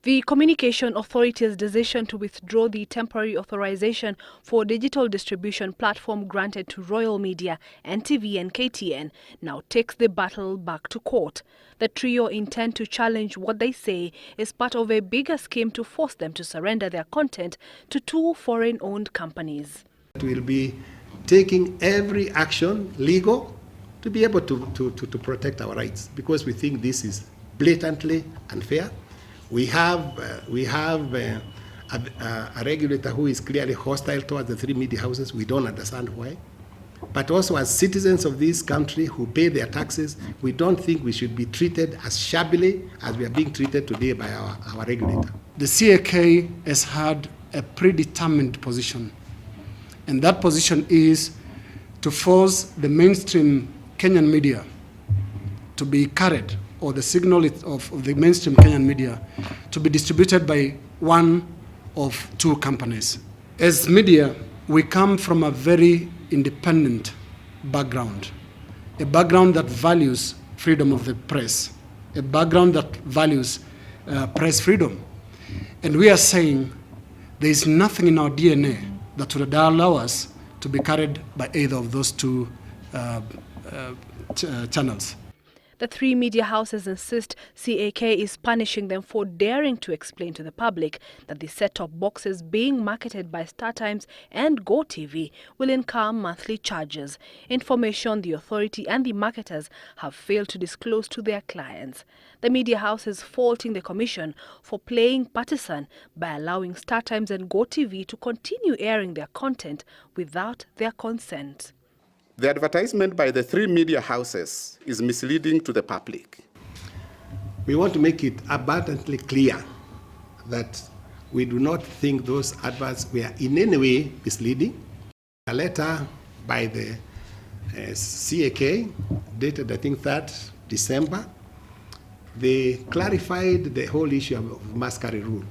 The Communication Authority's decision to withdraw the temporary authorization for digital distribution platform granted to Royal Media, NTV and KTN now takes the battle back to court. The trio intend to challenge what they say is part of a bigger scheme to force them to surrender their content to two foreign-owned companies. We'll be taking every action legal to be able to protect our rights, because we think this is blatantly unfair. We have a regulator who is clearly hostile towards the three media houses. We don't understand why. But also, as citizens of this country who pay their taxes, we don't think we should be treated as shabbily as we are being treated today by our regulator. The CAK has had a predetermined position, and that position is to force the mainstream Kenyan media to be carried, or the signal of the mainstream Kenyan media to be distributed by one of two companies. As media, we come from a very independent background, a background that values freedom of the press, a background that values press freedom. And we are saying there is nothing in our DNA that would allow us to be carried by either of those two channels. The three media houses insist CAK is punishing them for daring to explain to the public that the set-top boxes being marketed by StarTimes and GoTV will incur monthly charges, information the authority and the marketers have failed to disclose to their clients. The media houses faulting the Commission for playing partisan by allowing StarTimes and GoTV to continue airing their content without their consent. The advertisement by the three media houses is misleading to the public. We want to make it abundantly clear that we do not think those adverts were in any way misleading. A letter by the CAK, dated I think 3rd December, they clarified the whole issue of must carry rule.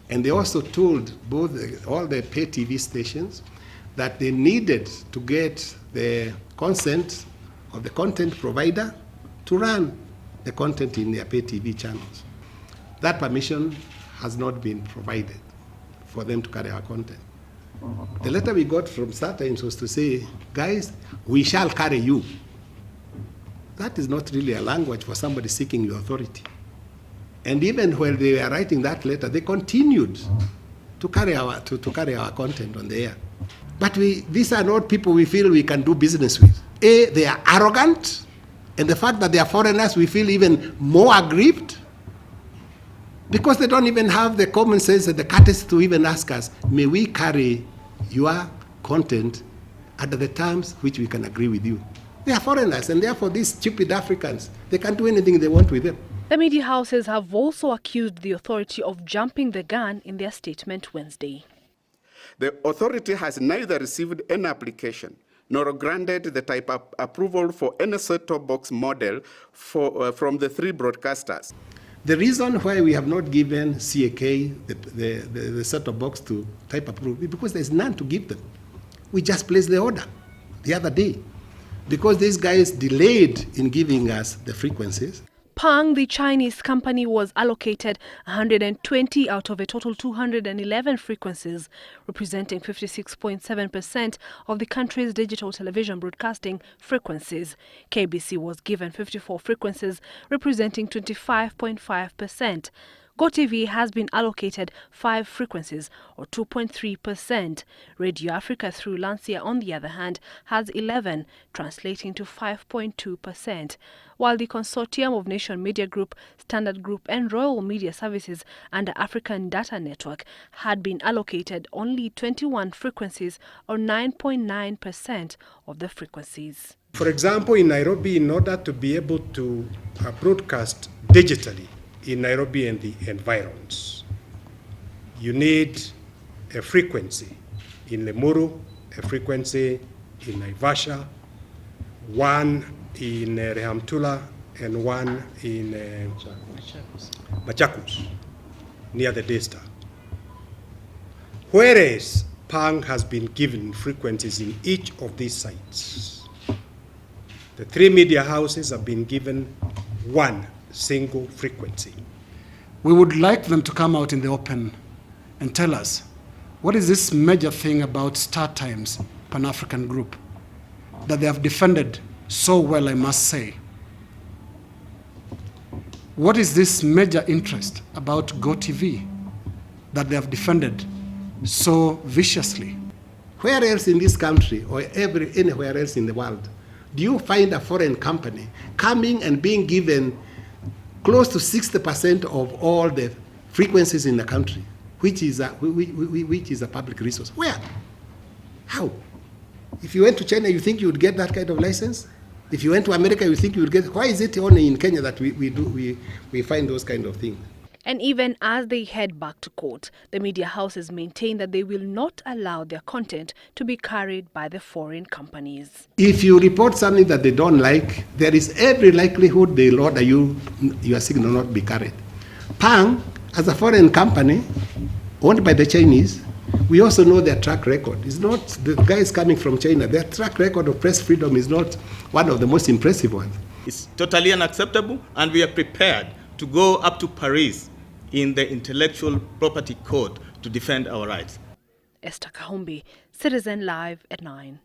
And they also told all the pay TV stations that they needed to get the consent of the content provider to run the content in their pay TV channels. That permission has not been provided for them to carry our content. The letter we got from StarTimes was to say, guys, we shall carry you. That is not really a language for somebody seeking your authority. And even when they were writing that letter, they continued to carry our content on the air. But these are not people we feel we can do business with. They are arrogant, and the fact that they are foreigners, we feel even more aggrieved, because they don't even have the common sense and the courtesy to even ask us, may we carry your content under the terms which we can agree with you. They are foreigners, and therefore these stupid Africans, they can do anything they want with them. The media houses have also accused the authority of jumping the gun in their statement Wednesday. The authority has neither received any application nor granted the type of approval for any set-top box model from the three broadcasters. The reason why we have not given CAK the set-top box to type approval is because there's none to give them. We just placed the order the other day because these guys delayed in giving us the frequencies. Pang, the Chinese company, was allocated 120 out of a total 211 frequencies, representing 56.7% of the country's digital television broadcasting frequencies. KBC was given 54 frequencies, representing 25.5%. GoTV has been allocated 5 frequencies, or 2.3%. Radio Africa through Lancia, on the other hand, has 11, translating to 5.2%, while the consortium of Nation Media Group, Standard Group and Royal Media Services under African Data Network had been allocated only 21 frequencies, or 9.9% of the frequencies. For example, in Nairobi, in order to be able to broadcast digitally in Nairobi and the environs, you need a frequency in Limuru, a frequency in Naivasha, one in Rehamtula, and one in Machakos, near the Daystar. Whereas Pang has been given frequencies in each of these sites. The three media houses have been given one single frequency. We would like them to come out in the open and tell us, what is this major thing about Star Times Pan-African Group that they have defended so well, I must say? What is this major interest about GoTV that they have defended so viciously? Where else in this country or anywhere else in the world do you find a foreign company coming and being given close to 60% of all the frequencies in the country, which is a public resource? Where? How? If you went to China, you think you would get that kind of license? If you went to America, you think you would get. Why is it only in Kenya that we find those kind of things? And even as they head back to court, the media houses maintain that they will not allow their content to be carried by the foreign companies. If you report something that they don't like, there is every likelihood they'll order your signal not be carried. Pang, as a foreign company owned by the Chinese, we also know their track record. It's not the guys coming from China. Their track record of press freedom is not one of the most impressive ones. It's totally unacceptable, and we are prepared to go up to Paris in the Intellectual Property Court to defend our rights. Esther Kahumbi, Citizen Live at 9.